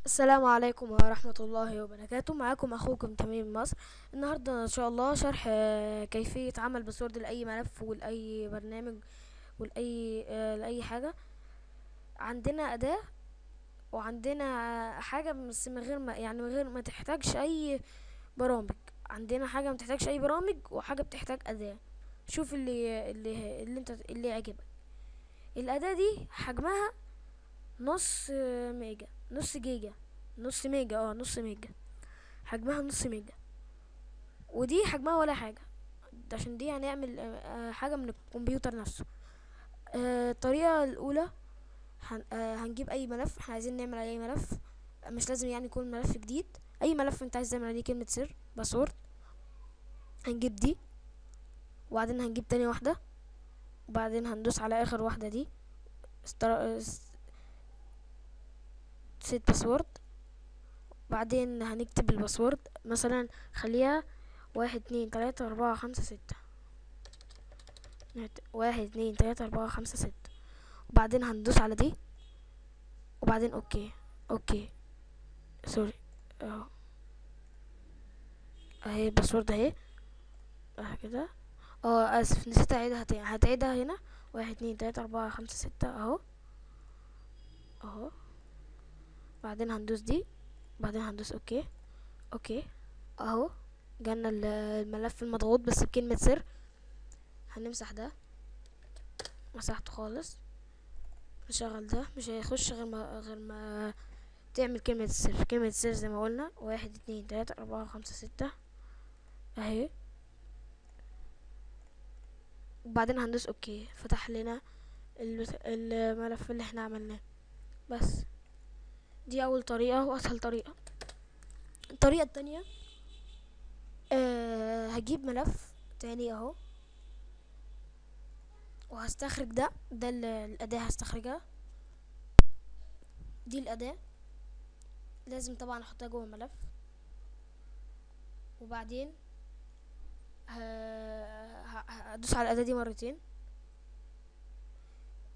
السلام عليكم ورحمة الله وبركاته. معاكم أخوكم تميم مصر. النهاردة إن شاء الله شرح كيفية عمل باسورد لأي ملف ولأي برنامج لأي حاجة. عندنا أداة وعندنا حاجة، بس من غير ما تحتاجش أي برامج. عندنا حاجة ما تحتاجش أي برامج وحاجة بتحتاج أداة. شوف اللي يعجبك. الأداة دي حجمها نص ميجا، نص جيجا، نص ميجا، نص ميجا. حجمها نص ميجا، ودي حجمها ولا حاجة. عشان دي هنعمل حاجة من الكمبيوتر نفسه. الطريقة الأولى هنجيب أي ملف احنا عايزين نعمل عليه ملف. مش لازم يعني يكون ملف جديد، أي ملف انت عايز تعمل عليه كلمة سر باسورد. هنجيب دي، وبعدين هنجيب تاني واحدة، وبعدين هندوس على آخر واحدة دي سيت باسورد. بعدين هنكتب الباسورد، مثلا خليها 1 2 3 4 5 6. 1 2 3 4 5 6. وبعدين هندوس على دي، وبعدين اوكي. سوري، اهو اهي الباسورد اهي. كده. اسف، نسيت اعيدها تاني. هتعيدها هنا. 1 2 3 4 5 6 اهو. اهو. بعدين هندوس دي، بعدين هندوس اوكي. اهو جالنا الملف المضغوط بس بكلمة سر. هنمسح ده، مسحته خالص. نشغل ده، مش هيخش غير ما تعمل كلمة السر. كلمة السر زي ما قلنا 1 2 3 4 5 6 اهي. وبعدين هندوس اوكي، فتح لنا الملف اللي احنا عملناه. بس دي اول طريقة واسهل طريقة. الطريقة التانية، هجيب ملف تاني اهو، وهستخرج ده الأداة هستخرجها. دي الأداة لازم طبعا احطها جوه الملف. وبعدين هدوس على الأداة دي مرتين.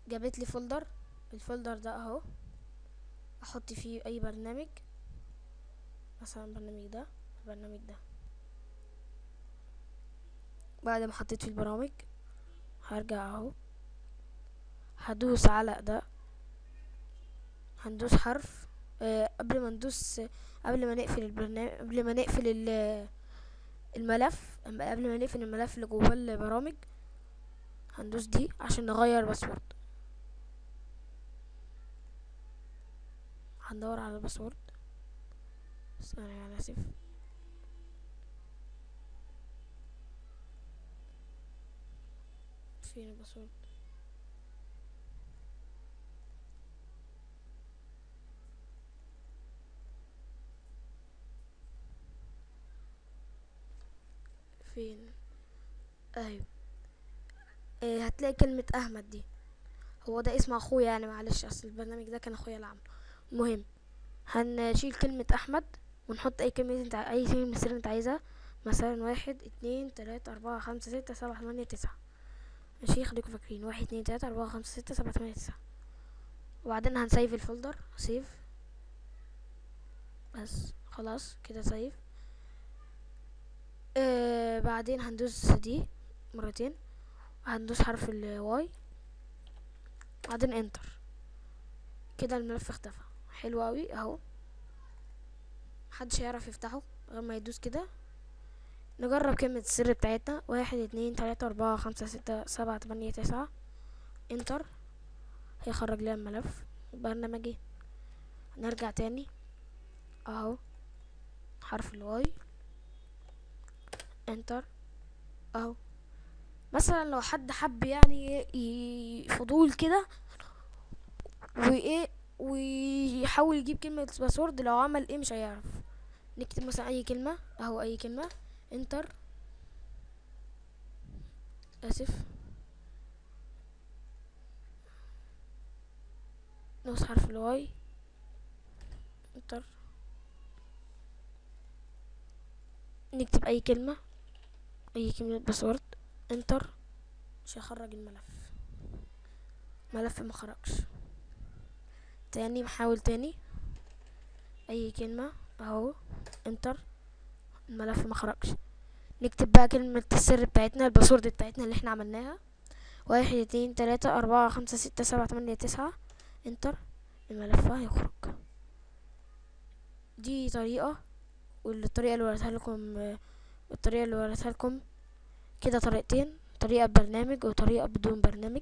جابت لي فولدر. الفولدر ده اهو، احط فيه اي برنامج، مثلا البرنامج ده. بعد ما حطيت فيه البرامج هرجع اهو، هدوس على ده. هندوس حرف قبل ما نقفل البرنامج، قبل ما نقفل الملف، قبل ما نقفل الملف اللي جوه البرامج، هندوس دي عشان نغير باسورد. هندور على الباسورد، انا اسف. فين الباسورد؟ فين؟ ايوه. هتلاقي كلمة احمد دي، هو ده اسم اخويا يعني، معلش، اصل البرنامج ده كان اخويا اللي عامله. المهم، هنشيل كلمة احمد ونحط اي كلمة سر انت عايزها. مثلا 1 2 3 4 5 6 7 8 9. ماشي، خليكم فاكرين 1 2 3 4 5 6 7 8 9. وبعدين هنسيف الفولدر، سيف. بس خلاص كده سيف. بعدين هندوس دي مرتين، هندوس حرف الواي، بعدين انتر. كده الملف اختفى. حلو اوي اهو، محدش هيعرف يفتحه غير ما يدوس كده. نجرب كلمة السر بتاعتنا 1 2 3 4 5 6 7 8 9. انتر، هيخرج لنا الملف البرنامجي. نرجع تاني اهو، حرف الواي، انتر اهو. مثلا لو حد حب يعني فضول كده وايه، ويحاول يجيب كلمة باسورد، لو عمل ايه مش هيعرف. نكتب مثلا اي كلمة اهو، اي كلمة، انتر. اسف، نص حرف الواي، انتر. نكتب اي كلمة، اي كلمة باسورد، انتر. مش هيخرج الملف ما خرجش. تاني، محاول تاني، اي كلمة اهو، انتر، الملف ما خرجش. نكتب بقى كلمة السر بتاعتنا، الباسورد بتاعتنا اللي احنا عملناها، 1 2 3 4 5 6 7 8 9، انتر، الملف هيخرج. دي طريقة، والطريقة اللي وريتها لكم كده طريقتين، طريقة ببرنامج وطريقة بدون برنامج.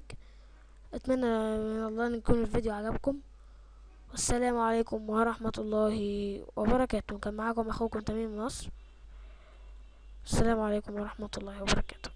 اتمنى من الله ان يكون الفيديو عجبكم، والسلام عليكم ورحمة الله وبركاته. كان معاكم اخوكم تميم مصر. السلام عليكم ورحمة الله وبركاته.